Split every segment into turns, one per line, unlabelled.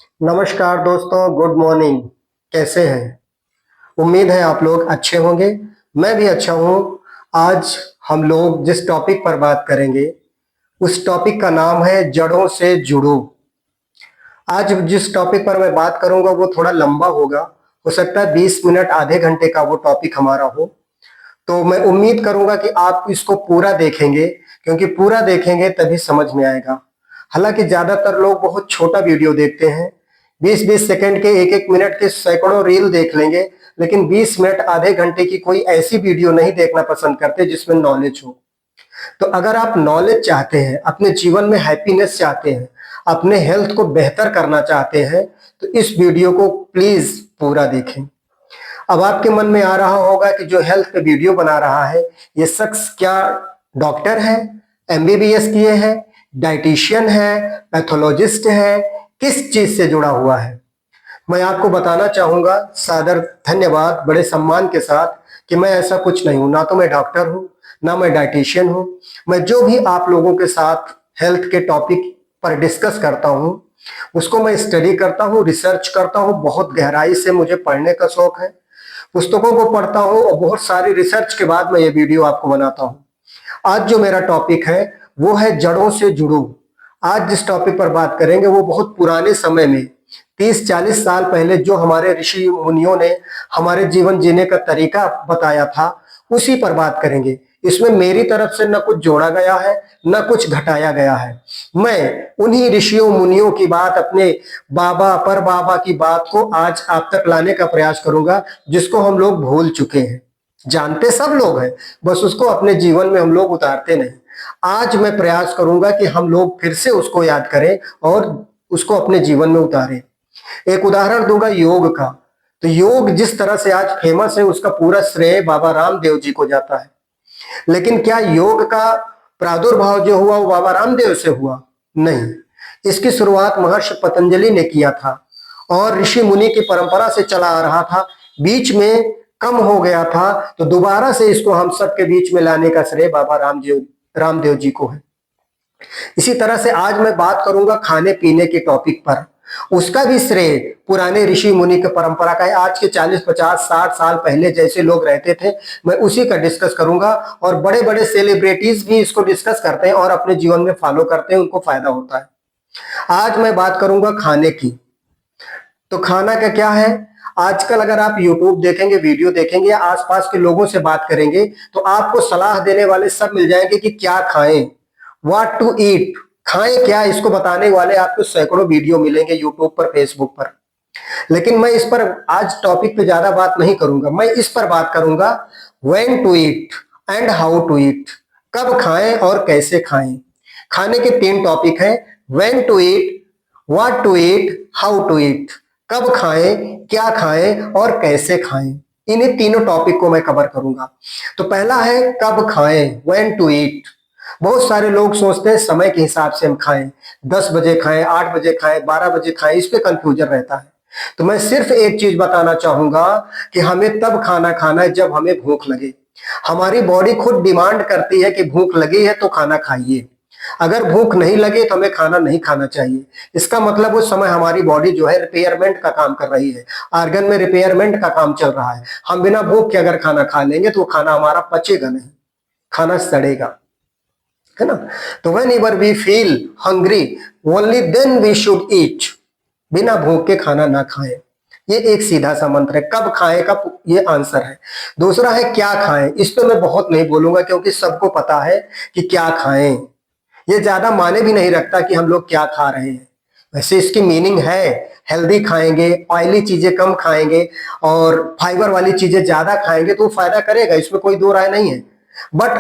नमस्कार दोस्तों, good morning. कैसे हैं? उम्मीद है आप लोग अच्छे होंगे। मैं भी अच्छा हूँ। आज हम लोग जिस टॉपिक पर बात करेंगे उस टॉपिक का नाम है जड़ों से जुड़ो। आज जिस टॉपिक पर मैं बात करूंगा वो थोड़ा लंबा होगा। हो सकता है 20 मिनट आधे घंटे का वो टॉपिक हमारा हो। तो मैं उम्मीद करूंगा कि आप इसको पूरा देखेंगे, क्योंकि पूरा देखेंगे तभी समझ में आएगा। हालांकि ज्यादातर लोग बहुत छोटा वीडियो देखते हैं, 20-20 सेकंड के, एक एक मिनट के सैकड़ों रील देख लेंगे, लेकिन 20 मिनट आधे घंटे की कोई ऐसी वीडियो नहीं देखना पसंद करते जिसमें नॉलेज हो। तो अगर आप नॉलेज चाहते हैं, अपने जीवन में हैप्पीनेस चाहते हैं, अपने हेल्थ को बेहतर करना चाहते हैं, तो इस वीडियो को प्लीज पूरा देखें। अब आपके मन में आ रहा होगा कि जो हेल्थ पे वीडियो बना रहा है ये शख्स क्या डॉक्टर है, एमबीबीएस किए हैं, डाइटिशियन है, पैथोलॉजिस्ट है, किस चीज से जुड़ा हुआ है? मैं आपको बताना चाहूंगा सादर धन्यवाद, बड़े सम्मान के साथ, कि मैं ऐसा कुछ नहीं हूं। ना तो मैं डॉक्टर हूं, ना मैं डाइटिशियन हूं। मैं जो भी आप लोगों के साथ हेल्थ के टॉपिक पर डिस्कस करता हूं उसको मैं स्टडी करता हूं, रिसर्च करता हूं। बहुत गहराई से मुझे पढ़ने का शौक है, पुस्तकों को पढ़ता हूं और बहुत सारी रिसर्च के बाद मैं ये वीडियो आपको बनाता हूं। आज जो मेरा टॉपिक है वो है जड़ों से जुड़ो। आज जिस टॉपिक पर बात करेंगे वो बहुत पुराने समय में, 30-40 साल पहले जो हमारे ऋषि मुनियों ने हमारे जीवन जीने का तरीका बताया था उसी पर बात करेंगे। इसमें मेरी तरफ से न कुछ जोड़ा गया है न कुछ घटाया गया है। मैं उन्हीं ऋषियों मुनियों की बात, अपने बाबा पर बाबा की बात को आज आप तक लाने का प्रयास करूंगा, जिसको हम लोग भूल चुके हैं। जानते सब लोग हैं, बस उसको अपने जीवन में हम लोग उतारते नहीं। आज मैं प्रयास करूंगा कि हम लोग फिर से उसको याद करें और उसको अपने जीवन में उतारें। एक उदाहरण दूंगा योग का। तो योग जिस तरह से आज फेमस है उसका पूरा श्रेय बाबा रामदेव जी को जाता है। लेकिन क्या योग का प्रादुर्भाव जो हुआ वो बाबा रामदेव से हुआ? नहीं। इसकी शुरुआत महर्षि पतंजलि ने किया था और ऋषि मुनि की परंपरा से चला आ रहा था। बीच में कम हो गया था तो दोबारा से इसको हम सबके बीच में लाने का श्रेय बाबा रामदेव जी को है। इसी तरह से आज मैं बात करूंगा खाने पीने के टॉपिक पर। उसका भी श्रेय पुराने ऋषि मुनि की परंपरा का है। आज के 40-50-60 साल पहले जैसे लोग रहते थे, मैं उसी का डिस्कस करूंगा। और बड़े बड़े सेलिब्रिटीज भी इसको डिस्कस करते हैं और अपने जीवन में फॉलो करते हैं, उनको फायदा होता है। आज मैं बात करूंगा खाने की। तो खाना का क्या है? आजकल अगर आप YouTube देखेंगे, वीडियो देखेंगे या आसपास के लोगों से बात करेंगे तो आपको सलाह देने वाले सब मिल जाएंगे कि क्या खाएं, व्हाट टू ईट, खाएं क्या, इसको बताने वाले आपको सैकड़ों वीडियो मिलेंगे यूट्यूब पर, फेसबुक पर। लेकिन मैं इस पर आज टॉपिक पे ज्यादा बात नहीं करूंगा। मैं इस पर बात करूंगा when to eat and how to eat, कब खाएं और कैसे खाएं। खाने के 3 टॉपिक हैं, when to eat, what to eat, how to eat. कब खाएं, क्या खाएं और कैसे खाएं, इन्हीं तीनों टॉपिक को मैं कवर करूंगा। तो पहला है कब खाएं, व्हेन टू ईट। बहुत सारे लोग सोचते हैं समय के हिसाब से हम खाएं, 10 बजे खाएं, 8 बजे खाएं, 12 बजे खाएं, इस पे कंफ्यूजन रहता है। तो मैं सिर्फ एक चीज बताना चाहूंगा कि हमें तब खाना खाना है जब हमें भूख लगे। हमारी बॉडी खुद डिमांड करती है कि भूख लगी है तो खाना खाइए। अगर भूख नहीं लगे तो हमें खाना नहीं खाना चाहिए। इसका मतलब उस समय हमारी बॉडी जो है रिपेयरमेंट का काम कर रही है, आर्गन में रिपेयरमेंट का काम चल रहा है। हम बिना भूख के अगर खाना खा लेंगे तो खाना हमारा पचेगा नहीं, खाना सड़ेगा, है ना। तो whenever we feel hungry only then we should eat. बिना भूख के खाना ना खाएं, ये एक सीधा सा मंत्र है। कब खाएं का ये आंसर है। दूसरा है क्या खाएं। इस पे मैं बहुत नहीं बोलूंगा क्योंकि सबको पता है कि क्या खाएं। ये ज्यादा माने भी नहीं रखता कि हम लोग क्या खा रहे हैं। वैसे इसकी मीनिंग है हेल्दी खाएंगे, ऑयली चीजें कम खाएंगे और फाइबर वाली चीजें ज्यादा खाएंगे तो फायदा करेगा, इसमें कोई दो राय नहीं है। बट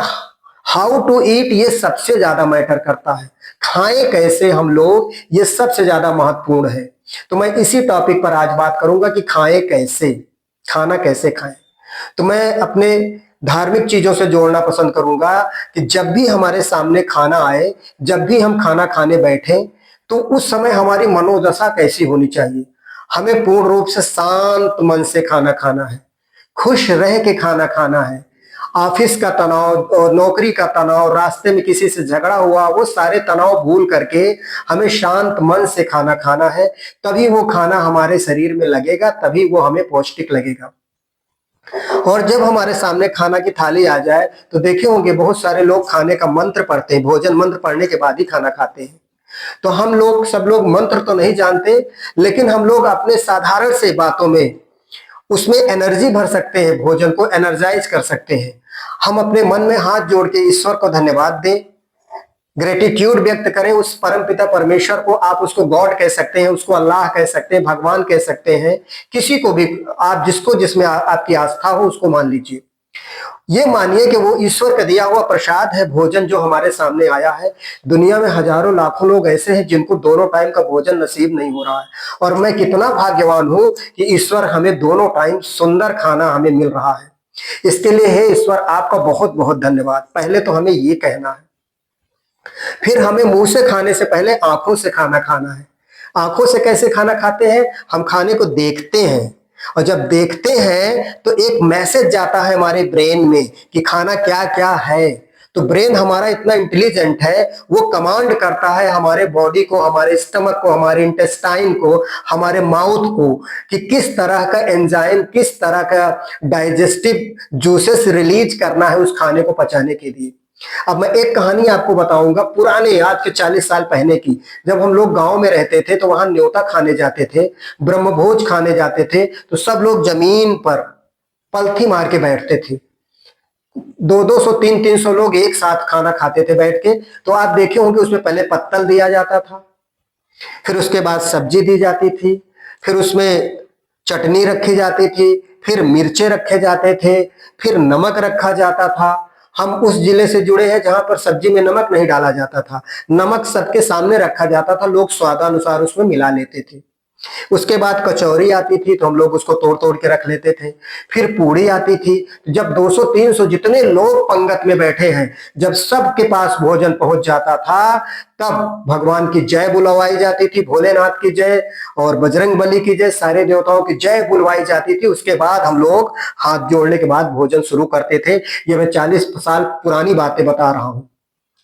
हाउ टू ईट ये सबसे ज्यादा मैटर करता है। खाएं कैसे हम लोग, ये सबसे ज्यादा महत्वपूर्ण है। तो मैं इसी टॉपिक पर आज बात करूंगा कि खाएं कैसे, खाना कैसे खाएं। तो मैं अपने धार्मिक चीजों से जोड़ना पसंद करूंगा कि जब भी हमारे सामने खाना आए, जब भी हम खाना खाने बैठे, तो उस समय हमारी मनोदशा कैसी होनी चाहिए। हमें पूर्ण रूप से शांत मन से खाना खाना है, खुश रह के खाना खाना है, ऑफिस का तनाव और नौकरी का तनाव, रास्ते में किसी से झगड़ा हुआ, वो सारे तनाव भूल करके हमें शांत मन से खाना खाना है। तभी वो खाना हमारे शरीर में लगेगा, तभी वो हमें पौष्टिक लगेगा। और जब हमारे सामने खाना की थाली आ जाए तो देखे होंगे बहुत सारे लोग खाने का मंत्र पढ़ते हैं, भोजन मंत्र पढ़ने के बाद ही खाना खाते हैं। तो हम लोग सब लोग मंत्र तो नहीं जानते, लेकिन हम लोग अपने साधारण से बातों में उसमें एनर्जी भर सकते हैं, भोजन को एनर्जाइज कर सकते हैं। हम अपने मन में हाथ जोड़ के ईश्वर को धन्यवाद दें, ग्रेटिट्यूड व्यक्त करें उस परम पिता परमेश्वर को। आप उसको गॉड कह सकते हैं, उसको अल्लाह कह सकते हैं, भगवान कह सकते हैं, किसी को भी आप जिसको जिसमें आपकी आस्था हो उसको मान लीजिए। ये मानिए कि वो ईश्वर का दिया हुआ प्रसाद है, भोजन जो हमारे सामने आया है। दुनिया में हजारों लाखों लोग ऐसे हैं जिनको दोनों टाइम का भोजन नसीब नहीं हो रहा है, और मैं कितना भाग्यवान हूं कि ईश्वर हमें दोनों टाइम सुंदर खाना हमें मिल रहा है। इसके लिए हे ईश्वर आपका बहुत बहुत धन्यवाद, पहले तो हमें ये कहना है। फिर हमें मुंह से खाने से पहले आंखों से खाना खाना है। आंखों से कैसे खाना खाते हैं? हम खाने को देखते हैं, और जब देखते हैं तो एक मैसेज जाता है हमारे ब्रेन में कि खाना क्या क्या है। तो ब्रेन हमारा इतना इंटेलिजेंट है, वो कमांड करता है हमारे बॉडी को, हमारे स्टमक को, हमारे इंटेस्टाइन को, हमारे माउथ को कि किस तरह का एंजाइम, किस तरह का डाइजेस्टिव जूसेस रिलीज करना है उस खाने को पचाने के लिए। अब मैं एक कहानी आपको बताऊंगा, पुराने आज के 40 साल पहले की। जब हम लोग गांव में रहते थे तो वहां न्योता खाने जाते थे, ब्रह्मभोज खाने जाते थे, तो सब लोग जमीन पर पलथी मार के बैठते थे। 200 300 लोग एक साथ खाना खाते थे बैठ के। तो आप देखे होंगे उसमें पहले पत्तल दिया जाता था, फिर उसके बाद सब्जी दी जाती थी, फिर उसमें चटनी रखी जाती थी, फिर मिर्चे रखे जाते थे, फिर नमक रखा जाता था। हम उस जिले से जुड़े हैं जहां पर सब्जी में नमक नहीं डाला जाता था, नमक सबके सामने रखा जाता था, लोग स्वादानुसार उसमें मिला लेते थे। उसके बाद कचौरी आती थी तो हम लोग उसको तोड़ तोड़ के रख लेते थे। फिर पूड़ी आती थी। जब 200 300 जितने लोग पंगत में बैठे हैं, जब सबके पास भोजन पहुंच जाता था, तब भगवान की जय बुलवाई जाती थी, भोलेनाथ की जय और बजरंग बली की जय, सारे देवताओं की जय बुलवाई जाती थी। उसके बाद हम लोग हाथ जोड़ने के बाद भोजन शुरू करते थे। ये मैं 40 साल पुरानी बातें बता रहा हूं,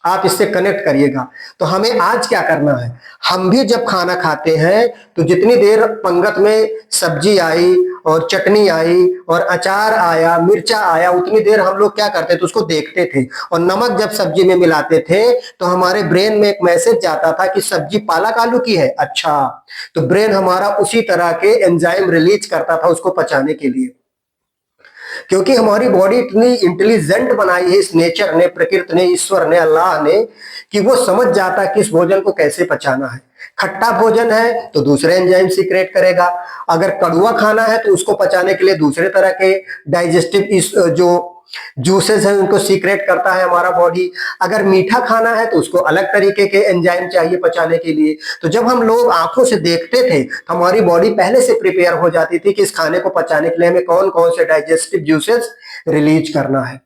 आप इससे कनेक्ट करिएगा। तो हमें आज क्या करना है, हम भी जब खाना खाते हैं तो जितनी देर पंगत में सब्जी आई और चटनी आई और अचार आया, मिर्चा आया, उतनी देर हम लोग क्या करते थे, उसको देखते थे। और नमक जब सब्जी में मिलाते थे तो हमारे ब्रेन में एक मैसेज जाता था कि सब्जी पालक आलू की है। अच्छा, तो ब्रेन हमारा उसी तरह के एंजाइम रिलीज करता था उसको पचाने के लिए। क्योंकि हमारी बॉडी इतनी इंटेलिजेंट बनाई है इस नेचर ने, प्रकृति ने, ईश्वर ने, अल्लाह ने, कि वो समझ जाता है कि इस भोजन को कैसे पचाना है। खट्टा भोजन है तो दूसरे एंजाइम सीक्रेट करेगा, अगर कड़वा खाना है तो उसको पचाने के लिए दूसरे तरह के डाइजेस्टिव जो जूसेस हैं उनको सीक्रेट करता है हमारा बॉडी। अगर मीठा खाना है तो उसको अलग तरीके के एंजाइम चाहिए पचाने के लिए। तो जब हम लोग आंखों से देखते थे तो हमारी बॉडी पहले से प्रिपेयर हो जाती थी कि इस खाने को पचाने के लिए हमें कौन कौन से डाइजेस्टिव जूसेस रिलीज करना है।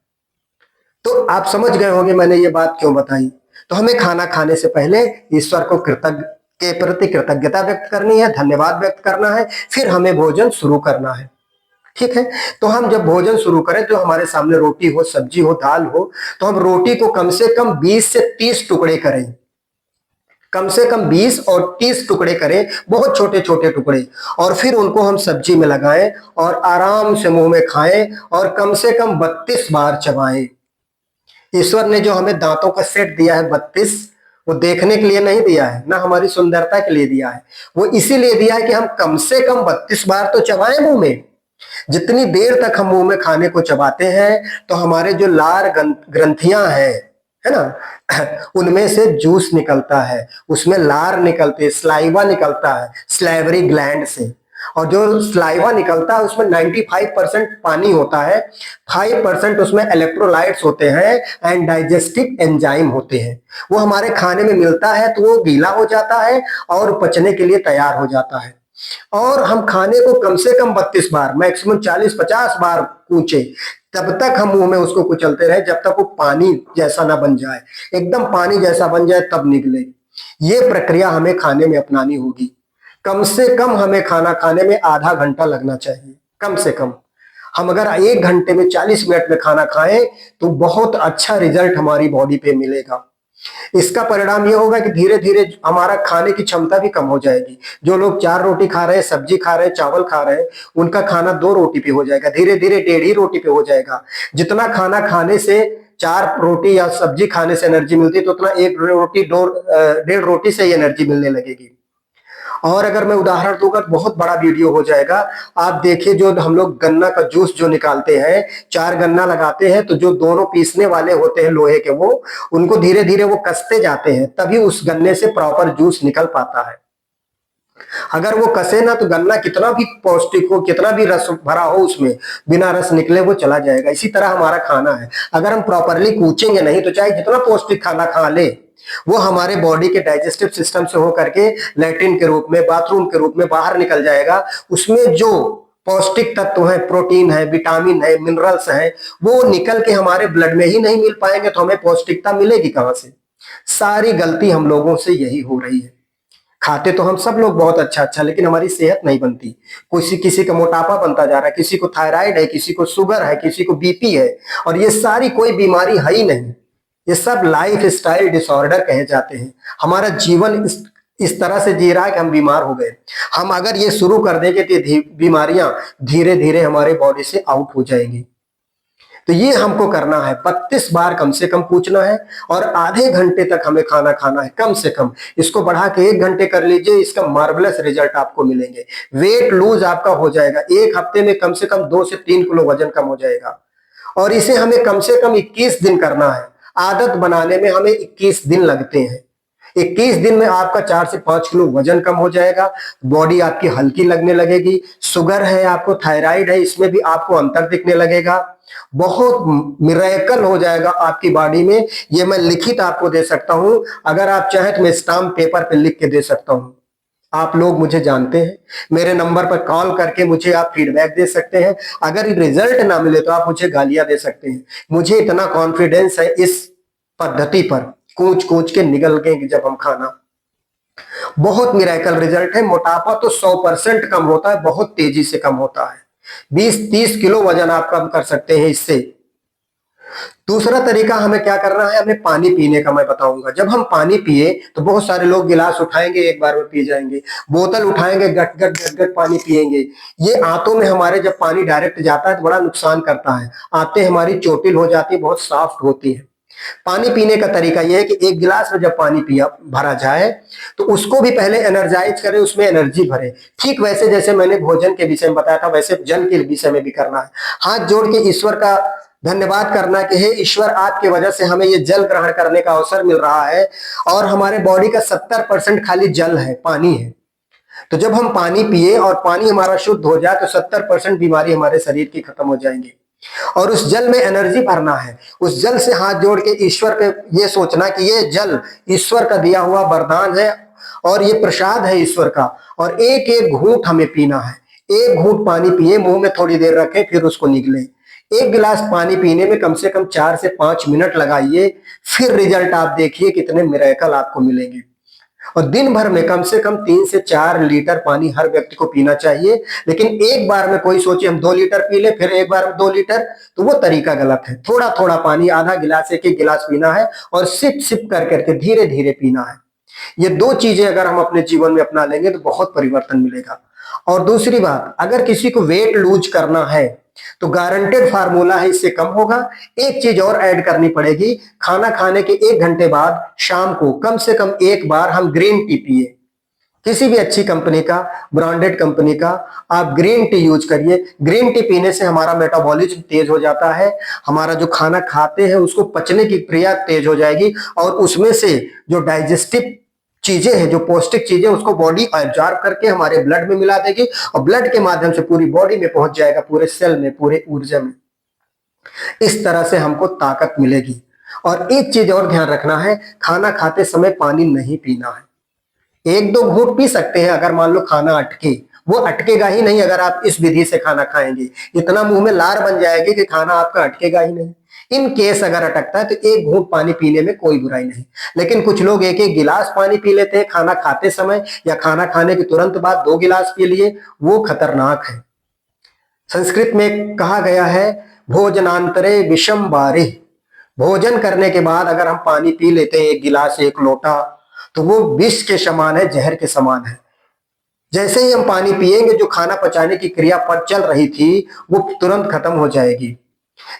तो आप समझ गए होंगे मैंने ये बात क्यों बताई। तो हमें खाना खाने से पहले ईश्वर को कृतज्ञ के प्रति कृतज्ञता व्यक्त करनी है, धन्यवाद व्यक्त करना है, फिर हमें भोजन शुरू करना है। ठीक है, तो हम जब भोजन शुरू करें तो हमारे सामने रोटी हो, सब्जी हो, दाल हो, तो हम रोटी को कम से कम 20 से 30 टुकड़े करें। कम से कम 20 और 30 टुकड़े करें, बहुत छोटे छोटे टुकड़े, और फिर उनको हम सब्जी में लगाएं और आराम से मुंह में खाएं और कम से कम 32 बार चबाएं। ईश्वर ने जो हमें दांतों का सेट दिया है 32, वो देखने के लिए नहीं दिया है, ना हमारी सुंदरता के लिए दिया है, वो इसीलिए दिया है कि हम कम से कम 32 बार तो चबाएं मुंह में। जितनी देर तक हम मुंह में खाने को चबाते हैं तो हमारे जो लार ग्रंथियां हैं, है ना, उनमें से जूस निकलता है, उसमें लार निकलते, स्लाइवा निकलता है स्लाइवरी ग्लैंड से। और जो स्लाइवा निकलता है उसमें 95% पानी होता है, 5% उसमें इलेक्ट्रोलाइट्स होते हैं एंड डाइजेस्टिव एंजाइम होते हैं। वो हमारे खाने में मिलता है तो वो गीला हो जाता है और पचने के लिए तैयार हो जाता है। और हम खाने को कम से कम 32 बार, मैक्सिमम 40-50 बार कूचे, तब तक हम मुंह में उसको कुचलते रहे जब तक वो पानी जैसा ना बन जाए, एकदम पानी जैसा बन जाए तब निकले। ये प्रक्रिया हमें खाने में अपनानी होगी। कम से कम हमें खाना खाने में आधा घंटा लगना चाहिए, कम से कम। हम अगर 1 घंटे में 40 मिनट में खाना खाएं तो बहुत अच्छा रिजल्ट हमारी बॉडी पे मिलेगा। इसका परिणाम ये होगा कि धीरे धीरे हमारा खाने की क्षमता भी कम हो जाएगी। जो लोग 4 रोटी खा रहे हैं, सब्जी खा रहे हैं, चावल खा रहे हैं, उनका खाना 2 रोटी पे हो जाएगा, धीरे धीरे 1.5 ही रोटी पे हो जाएगा। जितना खाना खाने से 4 रोटी या सब्जी खाने से एनर्जी मिलती है, तो उतना 1 रोटी 1.5 रोटी से ही एनर्जी मिलने लगेगी। और अगर मैं उदाहरण दूंगा तो बहुत बड़ा वीडियो हो जाएगा। आप देखिए, जो हम लोग गन्ना का जूस जो निकालते हैं, 4 गन्ना लगाते हैं, तो जो दोनों पीसने वाले होते हैं लोहे के, वो उनको धीरे धीरे वो कसते जाते हैं, तभी उस गन्ने से प्रॉपर जूस निकल पाता है। अगर वो कसे ना तो गन्ना कितना भी पौष्टिक हो, कितना भी रस भरा हो, उसमें बिना रस निकले वो चला जाएगा। इसी तरह हमारा खाना है, अगर हम प्रॉपरली कूचेंगे नहीं तो चाहे जितना पौष्टिक खाना खा ले, वो हमारे बॉडी के डाइजेस्टिव सिस्टम से होकर के लैट्रिन के रूप में, बाथरूम के रूप में बाहर निकल जाएगा। उसमें जो पौष्टिक तत्व है, प्रोटीन है, विटामिन है, मिनरल्स है, वो निकल के हमारे ब्लड में ही नहीं मिल पाएंगे, तो हमें पौष्टिकता मिलेगी कहां से? सारी गलती हम लोगों से यही हो रही है। खाते तो हम सब लोग बहुत अच्छा अच्छा, लेकिन हमारी सेहत नहीं बनती। किसी किसी का मोटापा बनता जा रहा है, किसी को थायराइड है, किसी को शुगर है, किसी को बीपी है, और ये सारी कोई बीमारी है ही नहीं। ये सब लाइफ स्टाइल डिसऑर्डर कहे जाते हैं। हमारा जीवन इस तरह से जी रहा है कि हम बीमार हो गए। हम अगर ये शुरू कर देंगे तो बीमारियां धीरे धीरे हमारे बॉडी से आउट हो जाएंगी। तो ये हमको करना है, 32 बार कम से कम पूछना है, और आधे घंटे तक हमें खाना खाना है कम से कम। इसको बढ़ा के 1 घंटे कर लीजिए, इसका मार्वलस रिजल्ट आपको मिलेंगे। वेट लूज आपका हो जाएगा, 1 हफ्ते में कम से कम 2 से 3 किलो वजन कम हो जाएगा। और इसे हमें कम से कम 21 दिन करना है। आदत बनाने में हमें 21 दिन लगते हैं। 21 दिन में आपका 4 से 5 किलो वजन कम हो जाएगा, बॉडी आपकी हल्की लगने लगेगी। शुगर है आपको, थायराइड है, इसमें भी आपको अंतर दिखने लगेगा। बहुत मिरेकल हो जाएगा आपकी बॉडी में। ये मैं लिखित आपको दे सकता हूं, अगर आप चाहें तो मैं स्टाम्प पेपर पे लिख के दे सकता हूं। आप लोग मुझे जानते हैं, मेरे नंबर पर कॉल करके मुझे आप फीडबैक दे सकते हैं। अगर रिजल्ट ना मिले तो आप मुझे गालियां दे सकते हैं। मुझे इतना कॉन्फिडेंस है इस पद्धति पर, कूच कूच के निकल गए जब हम खाना। बहुत मिरेकल रिजल्ट है। मोटापा तो 100% कम होता है, बहुत तेजी से कम होता है। 20-30 किलो वजन आप कम कर सकते हैं इससे। दूसरा तरीका हमें क्या करना है, हमें पानी पीने का मैं बताऊंगा। जब हम पानी पिए तो बहुत सारे लोग गिलास उठाएंगे, एक बार में पी जाएंगे, बोतल उठाएंगे, गट गट गट गट पानी पिएंगे। ये आंतों में हमारे जब पानी डायरेक्ट जाता है तो बड़ा नुकसान करता है। आंतें हमारी चोटिल हो जाती है, बहुत सॉफ्ट होती है। पानी पीने का तरीका यह है कि 1 गिलास में जब पानी पिया भरा जाए तो उसको भी पहले एनर्जाइज करें, उसमें एनर्जी भरे। ठीक वैसे जैसे मैंने भोजन के विषय में बताया था, वैसे जल के विषय में भी करना है। हाथ जोड़ के ईश्वर का धन्यवाद करना कि हे ईश्वर, आपके वजह से हमें ये जल ग्रहण करने का अवसर मिल रहा है, और हमारे बॉडी का 70% खाली जल है, पानी है। तो जब हम पानी पिए और पानी हमारा शुद्ध हो जाए तो 70% बीमारी हमारे शरीर की खत्म हो जाएंगी। और उस जल में एनर्जी भरना है। उस जल से हाथ जोड़ के ईश्वर पे ये सोचना कि ये जल ईश्वर का दिया हुआ वरदान है और ये प्रसाद है ईश्वर का, और एक एक घूंट हमें पीना है। एक घूंट पानी पिए, मुंह में थोड़ी देर रखें, फिर उसको निगले। 1 गिलास पानी पीने में कम से कम 4 से 5 मिनट लगाइए, फिर रिजल्ट आप देखिए कितने मिरेकल आपको मिलेंगे। और दिन भर में कम से कम 3 से 4 लीटर पानी हर व्यक्ति को पीना चाहिए। लेकिन एक बार में कोई सोचे हम 2 लीटर पी ले, फिर एक बार में 2 लीटर, तो वो तरीका गलत है। थोड़ा थोड़ा पानी, आधा गिलास, एक एक गिलास पीना है, और सिप सिप कर करके धीरे धीरे पीना है। ये 2 चीजें अगर हम अपने जीवन में अपना लेंगे तो बहुत परिवर्तन मिलेगा। और दूसरी बात, अगर किसी को वेट लूज करना है तो गारंटेड फार्मूला है, इससे कम होगा। एक चीज और ऐड करनी पड़ेगी, खाना खाने के 1 घंटे बाद शाम को कम से कम एक बार हम ग्रीन टी पिए। किसी भी अच्छी कंपनी का, ब्रांडेड कंपनी का आप ग्रीन टी यूज करिए। ग्रीन टी पीने से हमारा मेटाबॉलिज्म तेज हो जाता है, हमारा जो खाना खाते हैं उसको पचने की क्रिया तेज हो जाएगी, और उसमें से जो डाइजेस्टिव चीजें हैं, जो पौष्टिक चीजें, उसको बॉडी एब्जॉर्ब करके हमारे ब्लड में मिला देगी, और ब्लड के माध्यम से पूरी बॉडी में पहुंच जाएगा, पूरे सेल में, पूरे ऊर्जा में। इस तरह से हमको ताकत मिलेगी। और एक चीज और ध्यान रखना है, खाना खाते समय पानी नहीं पीना है। 1-2 घूंट पी सकते हैं अगर मान लो खाना अटके, वो अटकेगा ही नहीं अगर आप इस विधि से खाना खाएंगे। इतना मुंह में लार बन जाएगी कि खाना आपका अटकेगा ही नहीं। इन केस अगर अटकता है तो 1 घूंट पानी पीने में कोई बुराई नहीं। लेकिन कुछ लोग 1-1 गिलास पानी पी लेते हैं खाना खाते समय, या खाना खाने के तुरंत बाद 2 गिलास पी लिए, वो खतरनाक है। संस्कृत में कहा गया है भोजनांतरे विषम बारिः। भोजन करने के बाद अगर हम पानी पी लेते हैं एक गिलास एक लोटा, तो वो विष के समान है, जहर के समान है। जैसे ही हम पानी पिएंगे, जो खाना पचाने की क्रिया पर चल रही थी वो तुरंत खत्म हो जाएगी,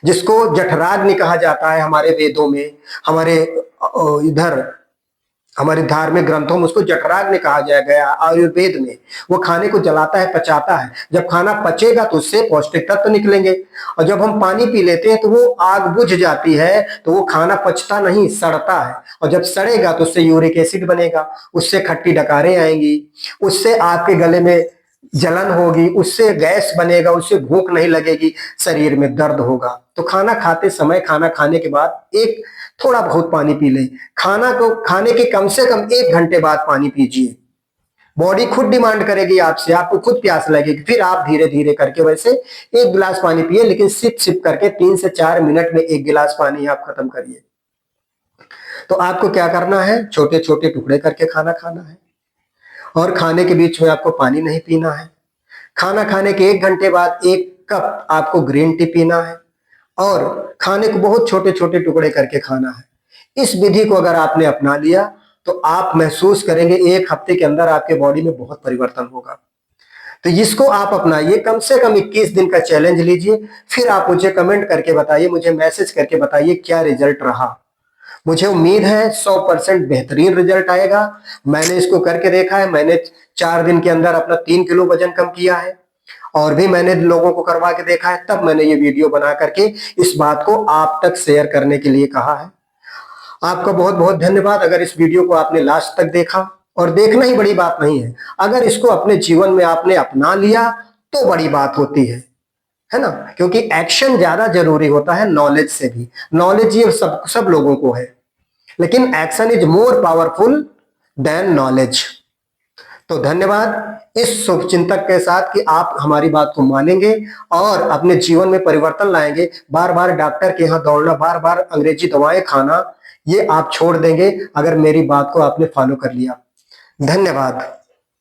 जिसको जठराग्नि कहा जाता है हमारे वेदों में, हमारे इधर हमारे धार्मिक ग्रंथों में उसको जठराग्नि कहा जाया गया। आयुर्वेद में वो खाने को जलाता है, पचाता है। जब खाना पचेगा तो उससे पौष्टिक तत्व निकलेंगे, और जब हम पानी पी लेते हैं तो वो आग बुझ जाती है, तो वो खाना पचता नहीं, सड़ता है। और जब सड़ेगा तो उससे यूरिक एसिड बनेगा, उससे खट्टी डकारें आएंगी, उससे आपके गले में जलन होगी, उससे गैस बनेगा, उससे भूख नहीं लगेगी, शरीर में दर्द होगा। तो खाना खाते समय, खाना खाने के बाद एक थोड़ा बहुत पानी पी लें। खाना को खाने के कम से कम 1 घंटे बाद पानी पीजिए। बॉडी खुद डिमांड करेगी आपसे, आपको खुद प्यास लगेगी, फिर आप धीरे धीरे करके वैसे 1 गिलास पानी पिए, लेकिन सिप सिप करके 3 से 4 मिनट में 1 गिलास पानी आप खत्म करिए। तो आपको क्या करना है, छोटे छोटे टुकड़े करके खाना खाना है, और खाने के बीच में आपको पानी नहीं पीना है। खाना खाने के 1 घंटे बाद 1 कप आपको ग्रीन टी पीना है, और खाने को बहुत छोटे छोटे टुकड़े करके खाना है। इस विधि को अगर आपने अपना लिया तो आप महसूस करेंगे 1 हफ्ते के अंदर आपके बॉडी में बहुत परिवर्तन होगा। तो इसको आप अपनाइए, कम से कम 21 दिन का चैलेंज लीजिए, फिर आप मुझे कमेंट करके बताइए, मुझे मैसेज करके बताइए क्या रिजल्ट रहा। मुझे उम्मीद है 100% बेहतरीन रिजल्ट आएगा। मैंने इसको करके देखा है, मैंने 4 दिन के अंदर अपना 3 किलो वजन कम किया है, और भी मैंने लोगों को करवा के देखा है, तब मैंने ये वीडियो बना करके इस बात को आप तक शेयर करने के लिए कहा है। आपका बहुत बहुत धन्यवाद अगर इस वीडियो को आपने लास्ट तक देखा, और देखना ही बड़ी बात नहीं है, अगर इसको अपने जीवन में आपने अपना लिया तो बड़ी बात होती है ना, क्योंकि एक्शन ज्यादा जरूरी होता है नॉलेज से भी। नॉलेज ये सब लोगों को है, लेकिन action is more powerful than knowledge. तो धन्यवाद इस शुभचिंतक के साथ कि आप हमारी बात को मानेंगे और अपने जीवन में परिवर्तन लाएंगे। बार बार डॉक्टर के यहाँ दौड़ना, बार बार अंग्रेजी दवाएं खाना, ये आप छोड़ देंगे अगर मेरी बात को आपने फॉलो कर लिया। धन्यवाद।